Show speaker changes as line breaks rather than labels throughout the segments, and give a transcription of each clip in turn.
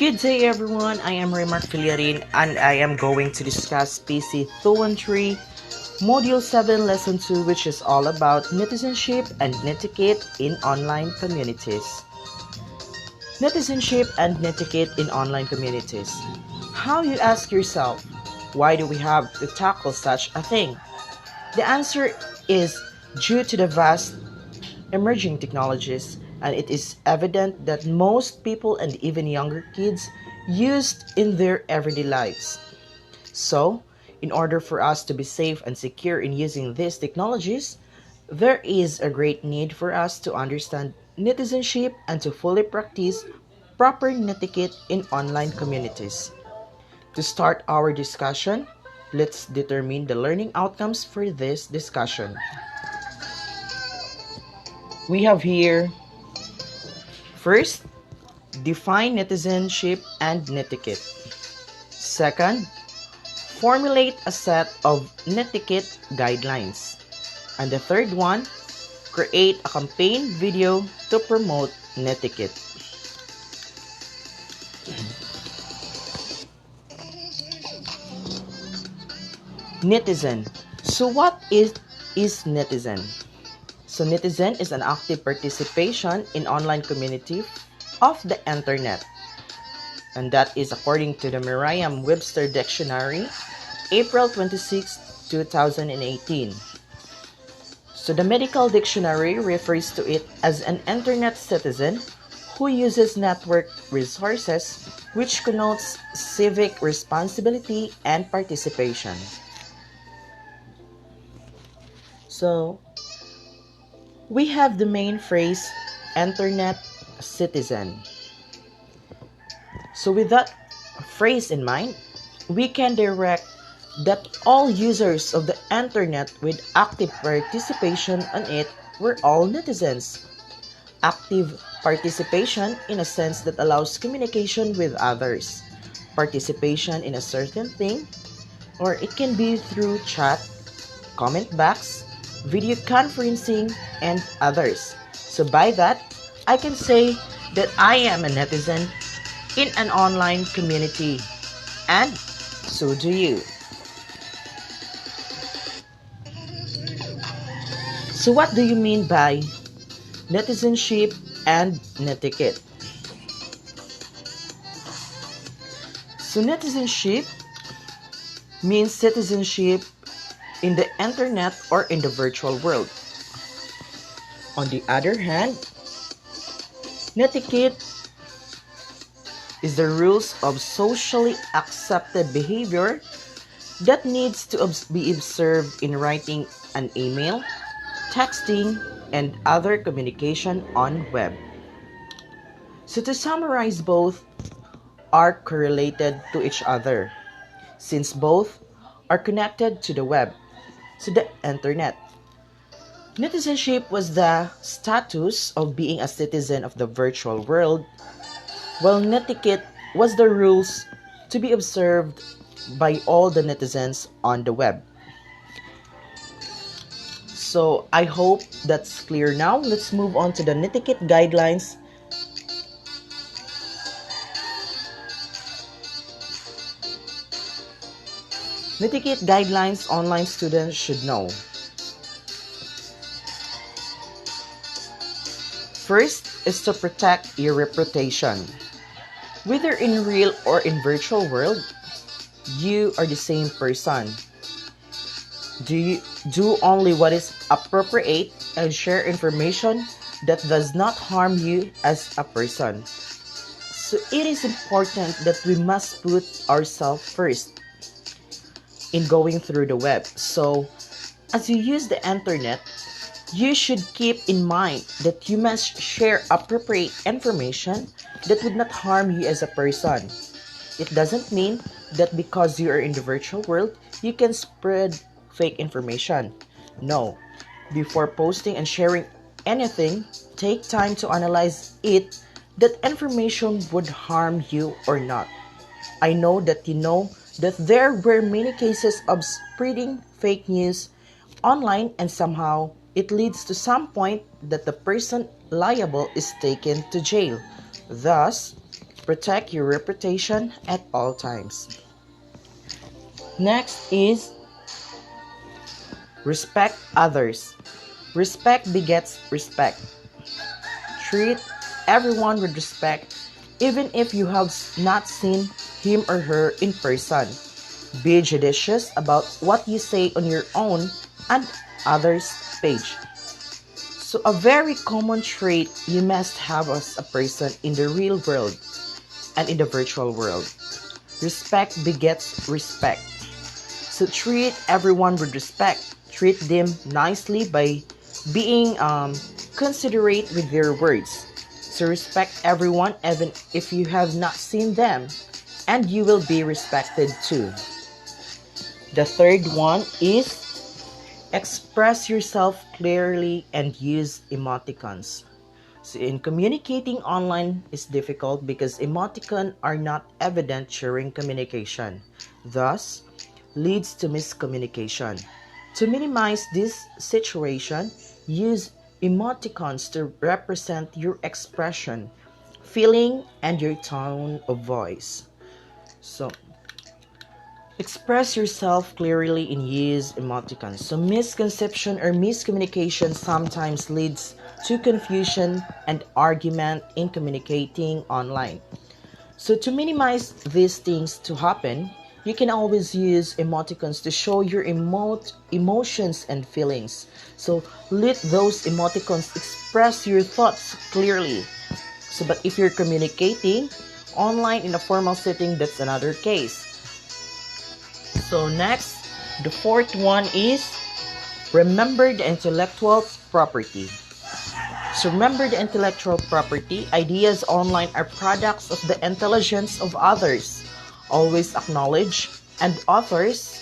Good day everyone, I am Remark Filiarin and I am going to discuss PC 213 Module 7 Lesson 2, which is all about netizenship and netiquette in online communities. Netizenship and netiquette in online communities. How, you ask yourself, why do we have to tackle such a thing? The answer is due to the vast emerging technologies, and it is evident that most people and even younger kids used in their everyday lives. So, in order for us to be safe and secure in using these technologies, there is a great need for us to understand netizenship and to fully practice proper netiquette in online communities. To start our discussion, let's determine the learning outcomes for this discussion. We have here, first, define netizenship and netiquette. Second, formulate a set of netiquette guidelines. And the third one, create a campaign video to promote netiquette. Netizen. So what is netizen? So netizen is an active participation in online community of the internet. And that is according to the Merriam-Webster Dictionary, April 26, 2018. So the medical dictionary refers to it as an internet citizen who uses network resources, which connotes civic responsibility and participation. So we have the main phrase, internet citizen. So with that phrase in mind, we can direct that all users of the internet with active participation on it were all netizens. Active participation in a sense that allows communication with others. Participation in a certain thing, or it can be through chat, comment box, video conferencing, and others. So by that, I can say that I am a netizen in an online community, and so do you. So what do you mean by netizenship and netiquette? So netizenship means citizenship in the internet or in the virtual world. On the other hand, netiquette is the rules of socially accepted behavior that needs to be observed in writing an email, texting, and other communication on web. So to summarize, both are correlated to each other since both are connected to the web, to the internet. Netizenship was the status of being a citizen of the virtual world, while netiquette was the rules to be observed by all the netizens on the web. So I hope that's clear now. Let's move on to the netiquette guidelines. Netiquette guidelines online students should know. First is to protect your reputation. Whether in real or in virtual world, you are the same person. Do only what is appropriate and share information that does not harm you as a person. So it is important that we must put ourselves first in going through the web. So as you use the internet, you should keep in mind that you must share appropriate information that would not harm you as a person. It doesn't mean that because you are in the virtual world, you can spread fake information. No. Before posting and sharing anything, take time to analyze it, that information would harm you or not. I know that you know that there were many cases of spreading fake news online, and somehow it leads to some point that the person liable is taken to jail. Thus, Protect your reputation at all times. Next is respect others. Respect begets respect. Treat everyone with respect, even if you have not seen him or her in person. Be judicious about what you say on your own and others' page. So, a very common trait you must have as a person in the real world and in the virtual world. Respect begets respect. So, treat everyone with respect. Treat them nicely by being considerate with their words. So, respect everyone even if you have not seen them, and you will be respected too. The third one is express yourself clearly and use emoticons. So in communicating online is difficult because emoticons are not evident during communication, thus leads to miscommunication. To minimize this situation, use emoticons to represent your expression, feeling, and your tone of voice. So express yourself clearly in use emoticons. So misconception or miscommunication sometimes leads to confusion and argument in communicating online. So to minimize these things to happen, you can always use emoticons to show your emotions and feelings. So let those emoticons express your thoughts clearly. So but if you're communicating online in a formal setting, that's another case. So next, the fourth one is remember the intellectual property. So remember the intellectual property. Ideas online are products of the intelligence of others. Always acknowledge the authors,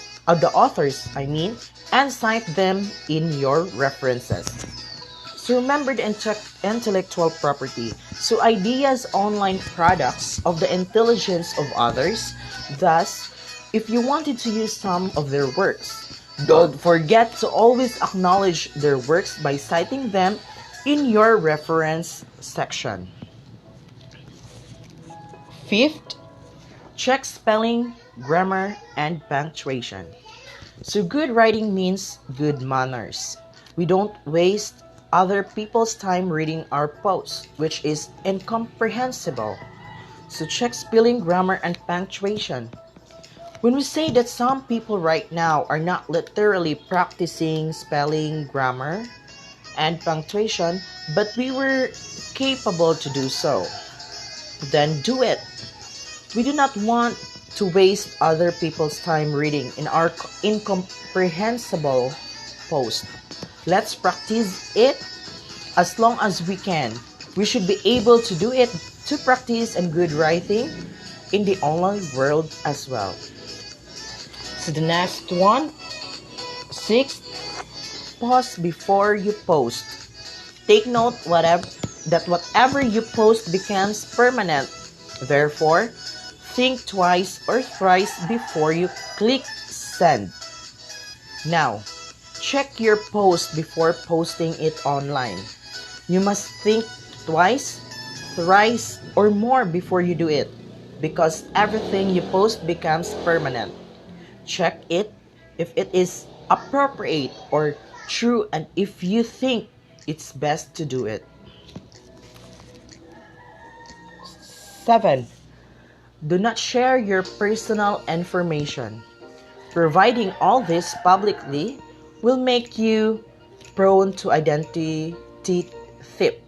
and cite them in your references. So remember the intellectual property. So ideas online products of the intelligence of others. Thus, if you wanted to use some of their works, don't forget to always acknowledge their works by citing them in your reference section. Fifth, check spelling, grammar, and punctuation. So good writing means good manners. We don't waste other people's time reading our posts, which is incomprehensible. So check spelling, grammar, and punctuation. When we say that some people right now are not literally practicing spelling, grammar, and punctuation, but we were capable to do so, then do it. We do not want to waste other people's time reading in our incomprehensible post. Let's practice it as long as we can. We should be able to do it to practice and good writing in the online world as well. So the next one, sixth, pause before you post. Take note that whatever you post becomes permanent. Therefore, think twice or thrice before you click send. Now, check your post before posting it online. You must think twice, thrice, or more before you do it, because everything you post becomes permanent. Check it if it is appropriate or true, and if you think it's best to do it. 7. Do not share your personal information. Providing all this publicly will make you prone to identity theft.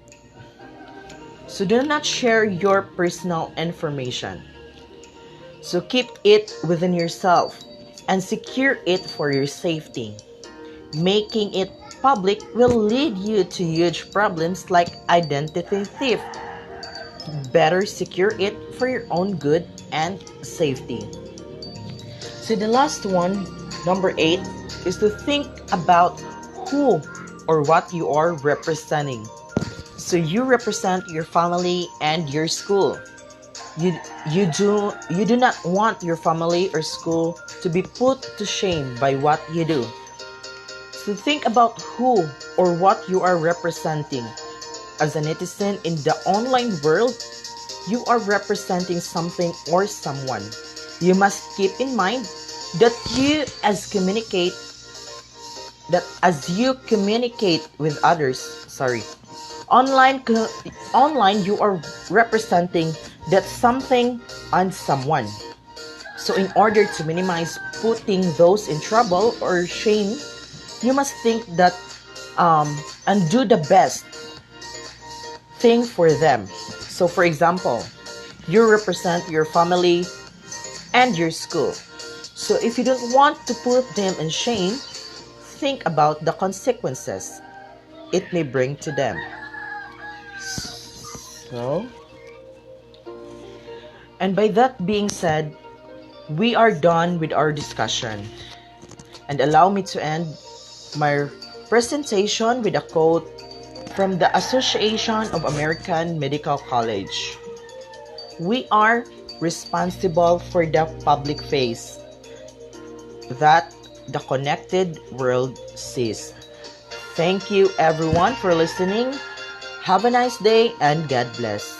So do not share your personal information. So keep it within yourself and secure it for your safety. Making it public will lead you to huge problems like identity theft. Better secure it for your own good and safety. So the last one, number 8, is to think about who or what you are representing. So you represent your family and your school. You do not want your family or school to be put to shame by what you do. So think about who or what you are representing. As a netizen in the online world, you are representing something or someone. You must keep in mind that as you communicate with others, online online you are representing that something and someone. So in order to minimize putting those in trouble or shame, you must think that and do the best thing for them. So for example, you represent your family and your school. So if you don't want to put them in shame, think about the consequences it may bring to them. So, and by that being said, we are done with our discussion. And allow me to end my presentation with a quote from the Association of American Medical College. We are responsible for the public face that the connected world sees. Thank you everyone for listening. Have a nice day and God bless.